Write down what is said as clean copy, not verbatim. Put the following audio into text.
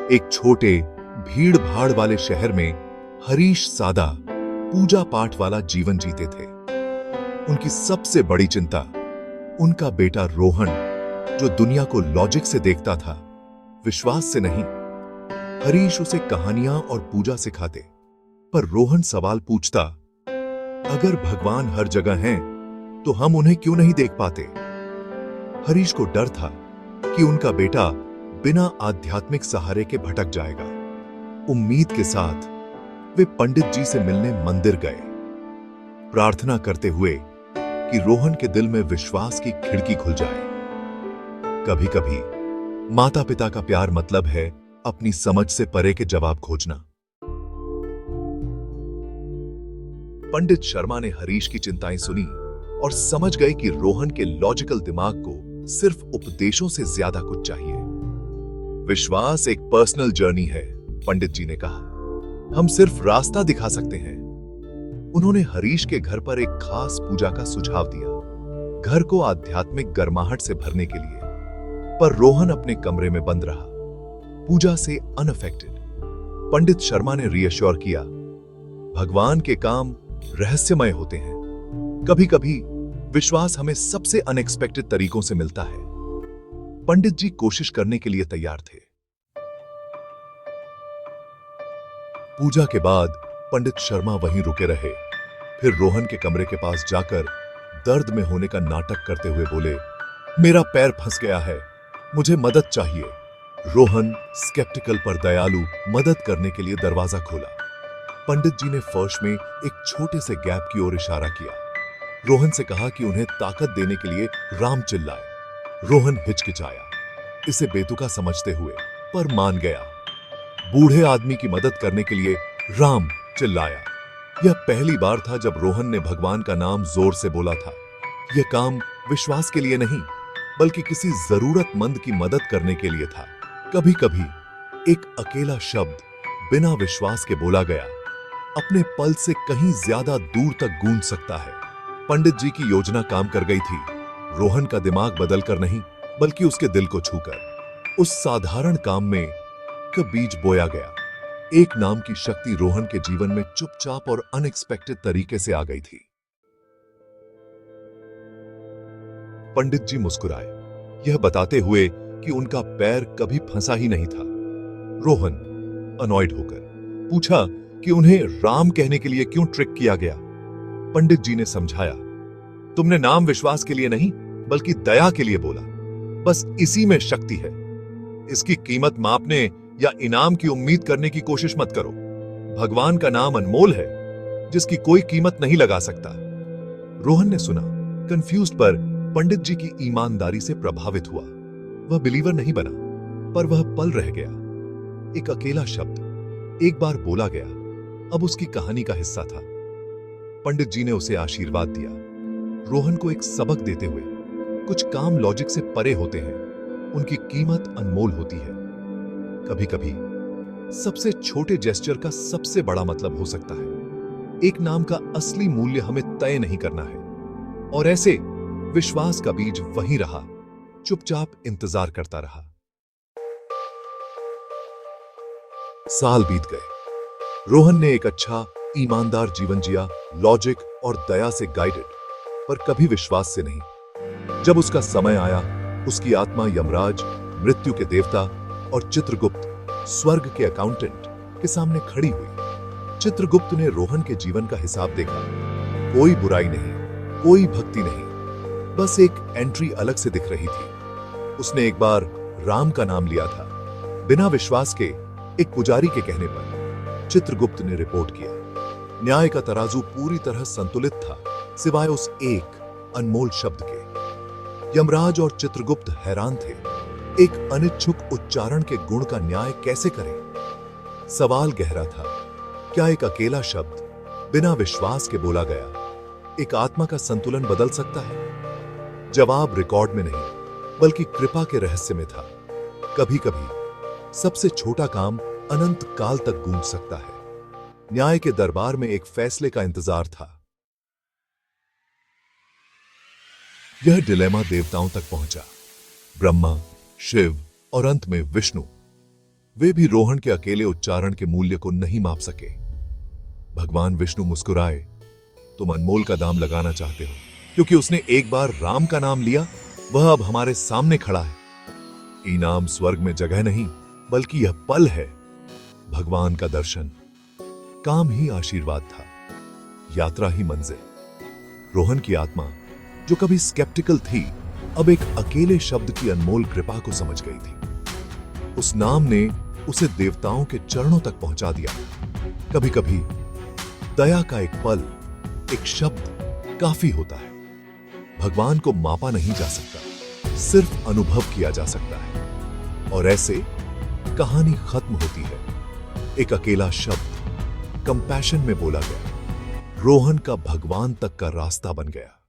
एक छोटे भीड़ भाड़ वाले शहर में हरीश सादा पूजा पाठ वाला जीवन जीते थे। उनकी सबसे बड़ी चिंता उनका बेटा रोहन, जो दुनिया को लॉजिक से देखता था, विश्वास से नहीं। हरीश उसे कहानियां और पूजा सिखाते, पर रोहन सवाल पूछता, अगर भगवान हर जगह हैं तो हम उन्हें क्यों नहीं देख पाते? हरीश को डर था कि उनका बेटा बिना आध्यात्मिक सहारे के भटक जाएगा। उम्मीद के साथ वे पंडित जी से मिलने मंदिर गए, प्रार्थना करते हुए कि रोहन के दिल में विश्वास की खिड़की खुल जाए। कभी कभी माता पिता का प्यार मतलब है अपनी समझ से परे के जवाब खोजना। पंडित शर्मा ने हरीश की चिंताएं सुनी और समझ गए कि रोहन के लॉजिकल दिमाग को सिर्फ उपदेशों से ज्यादा कुछ चाहिए। विश्वास एक पर्सनल जर्नी है, पंडित जी ने कहा। हम सिर्फ रास्ता दिखा सकते हैं। उन्होंने हरीश के घर पर एक खास पूजा का सुझाव दिया, घर को आध्यात्मिक गर्माहट से भरने के लिए। पर रोहन अपने कमरे में बंद रहा, पूजा से अनअफेक्टेड। पंडित शर्मा ने रीअश्योर किया, भगवान के काम रहस्यमय होते हैं। कभी कभी विश्वास हमें सबसे अनएक्सपेक्टेड तरीकों से मिलता है। पंडित जी कोशिश करने के लिए तैयार थे। पूजा के बाद पंडित शर्मा वहीं रुके रहे, फिर रोहन के कमरे के पास जाकर दर्द में होने का नाटक करते हुए बोले, मेरा पैर फंस गया है, मुझे मदद चाहिए। रोहन स्केप्टिकल पर दयालु मदद करने के लिए दरवाजा खोला। पंडित जी ने फर्श में एक छोटे से गैप की ओर इशारा किया। रोहन से कहा कि उन्हें ताकत देने के लिए राम चिल्लाए। रोहन हिचकिचाया, इसे बेतुका समझते हुए, पर मान गया। बूढ़े आदमी की मदद करने के लिए राम चिल्लाया। यह पहली बार था जब रोहन ने भगवान का नाम जोर से बोला था। यह काम विश्वास के लिए नहीं, बल्कि किसी जरूरतमंद की मदद करने के लिए था। कभी कभी एक अकेला शब्द बिना विश्वास के बोला गया अपने पल से कहीं ज्यादा दूर तक गूंज सकता है। पंडित जी की योजना काम कर गई थी। रोहन का दिमाग बदलकर नहीं, बल्कि उसके दिल को छूकर। उस साधारण काम में का बीज बोया गया। एक नाम की शक्ति रोहन के जीवन में चुपचाप और अनएक्सपेक्टेड तरीके से आ गई थी। पंडित जी मुस्कुराए, यह बताते हुए कि उनका पैर कभी फंसा ही नहीं था। रोहन अनॉयड होकर पूछा कि उन्हें राम कहने के लिए क्यों ट्रिक किया गया। पंडित जी ने समझाया, तुमने नाम विश्वास के लिए नहीं, बल्कि दया के लिए बोला। बस इसी में शक्ति है। इसकी कीमत मापने या इनाम की उम्मीद करने की कोशिश मत करो। भगवान का नाम अनमोल है, जिसकी कोई कीमत नहीं लगा सकता। रोहन ने सुना, कंफ्यूज्ड, पर पंडित जी की ईमानदारी से प्रभावित हुआ। वह बिलीवर नहीं बना, पर वह पल रह गया। एक अकेला शब्द एक बार बोला गया, अब उसकी कहानी का हिस्सा था। पंडित जी ने उसे आशीर्वाद दिया, रोहन को एक सबक देते हुए, कुछ काम लॉजिक से परे होते हैं, उनकी कीमत अनमोल होती है। कभी कभी सबसे छोटे जेस्चर का सबसे बड़ा मतलब हो सकता है। एक नाम का असली मूल्य हमें तय नहीं करना है। और ऐसे विश्वास का बीज वहीं रहा, चुपचाप इंतजार करता रहा। साल बीत गए। रोहन ने एक अच्छा ईमानदार जीवन जिया, लॉजिक और दया से गाइडेड, पर कभी विश्वास से नहीं। जब उसका समय आया, उसकी आत्मा यमराज, मृत्यु के देवता और चित्रगुप्त, स्वर्ग के अकाउंटेंट, के सामने खड़ी हुई। चित्रगुप्त ने रोहन के जीवन का हिसाब देखा। कोई बुराई नहीं, कोई भक्ति नहीं, बस एक एंट्री अलग से दिख रही थी। उसने एक बार राम का नाम लिया था, बिना विश्वास के, एक पुजारी के कहने पर। चित्रगुप्त ने रिपोर्ट किया, न्याय का तराजू पूरी तरह संतुलित था, सिवाय उस एक अनमोल शब्द के। यमराज और चित्रगुप्त हैरान थे। एक अनिच्छुक उच्चारण के गुण का न्याय कैसे करें? सवाल गहरा था। क्या एक अकेला शब्द बिना विश्वास के बोला गया एक आत्मा का संतुलन बदल सकता है? जवाब रिकॉर्ड में नहीं, बल्कि कृपा के रहस्य में था। कभी कभी सबसे छोटा काम अनंत काल तक गूंज सकता है। न्याय के दरबार में एक फैसले का इंतजार था। यह डिलेमा देवताओं तक पहुंचा, ब्रह्मा, शिव और अंत में विष्णु। वे भी रोहन के अकेले उच्चारण के मूल्य को नहीं माप सके। भगवान विष्णु मुस्कुराए, तुम अनमोल का दाम लगाना चाहते हो क्योंकि उसने एक बार राम का नाम लिया, वह अब हमारे सामने खड़ा है। इनाम स्वर्ग में जगह नहीं, बल्कि यह पल है। भगवान का दर्शन, काम ही आशीर्वाद था, यात्रा ही मंजिल। रोहन की आत्मा, जो कभी स्केप्टिकल थी, अब एक अकेले शब्द की अनमोल कृपा को समझ गई थी। उस नाम ने उसे देवताओं के चरणों तक पहुंचा दिया। कभी कभी दया का एक पल, एक शब्द काफी होता है। भगवान को मापा नहीं जा सकता, सिर्फ अनुभव किया जा सकता है। और ऐसे कहानी खत्म होती है। एक अकेला शब्द कंपैशन में बोला गया, रोहन का भगवान तक का रास्ता बन गया।